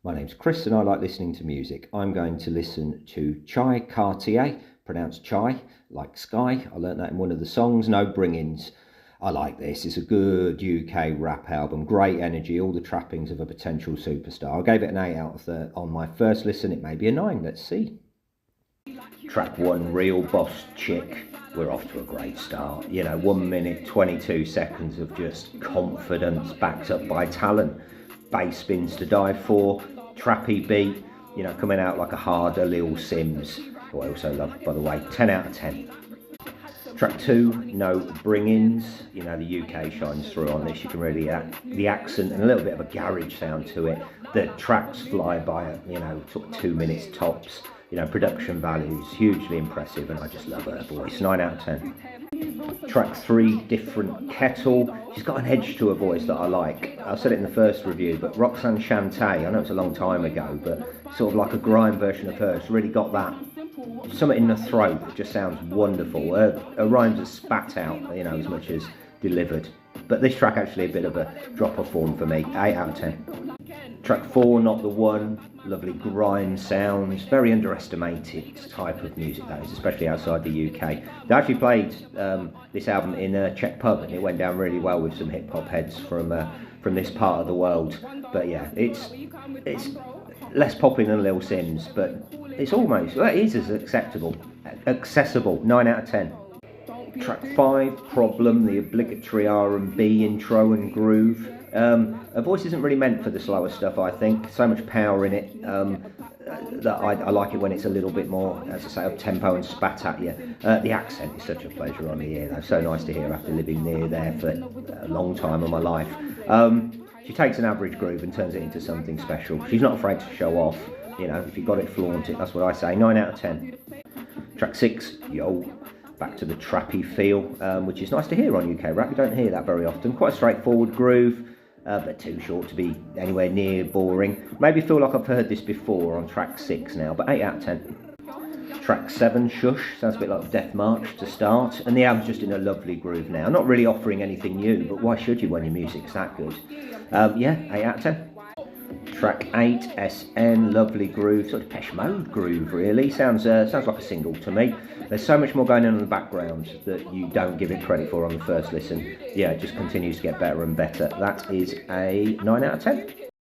My name's Chris and I like listening to music. I'm going to listen to Chy Cartier, pronounced Chy, like sky. I learnt that in one of the songs, No Bring Ins. I like this. It's a good UK rap album, great energy, all the trappings of a potential superstar. I gave it an 8 out of 10 on my first listen. It may be a 9, let's see. Track 1, Real Boss Chick. We're off to a great start. 1 minute, 22 seconds of just confidence backed up by talent. Bass spins to die for, trappy beat, coming out like a harder Lil Sims, who I also love, by the way. 10 out of 10. Track 2, No Bring Ins. The UK shines through on this. You can really the accent and a little bit of a garage sound to it. The tracks fly by at, sort of 2 minutes tops. Production values, hugely impressive, and I just love her voice. 9 out of 10. Track 3, Different Kettle. She's got an edge to her voice that I like. I said it in the first review, but Roxanne Shante, I know it's a long time ago, but sort of like a grime version of her. She's really got that something in the throat that just sounds wonderful. Her rhymes are spat out, as much as delivered. But this track actually a bit of a drop of form for me. 8 out of 10. Track 4, Not the One. Lovely grime sounds, very underestimated type of music that is, especially outside the UK. They actually played this album in a Czech pub and it went down really well with some hip hop heads from this part of the world. But yeah, it's less popular than Lil Sims, but it's almost, it is as accessible. 9 out of 10. Track 5, Problem, the obligatory R&B intro and groove. Her voice isn't really meant for the slower stuff, I think. So much power in it that I like it when it's a little bit more, as I say, up tempo and spat at you. The accent is such a pleasure on the ear, though. So nice to hear after living near there for a long time of my life. She takes an average groove and turns it into something special. She's not afraid to show off. If you got it, flaunt it. That's what I say. 9 out of 10. Track 6, Yo. Back to the trappy feel, which is nice to hear on UK rap. You don't hear that very often. Quite a straightforward groove, but too short to be anywhere near boring. Maybe feel like I've heard this before on track 6 now, but 8 out of 10. Track 7, Shush, sounds a bit like Death March to start, and the album's just in a lovely groove now. Not really offering anything new, but why should you when your music's that good? 8 out of 10. Track 8, SN, lovely groove, sort of Pesh Mode groove really, sounds like a single to me. There's so much more going on in the background that you don't give it credit for on the first listen. Yeah, it just continues to get better and better. That is a 9 out of 10.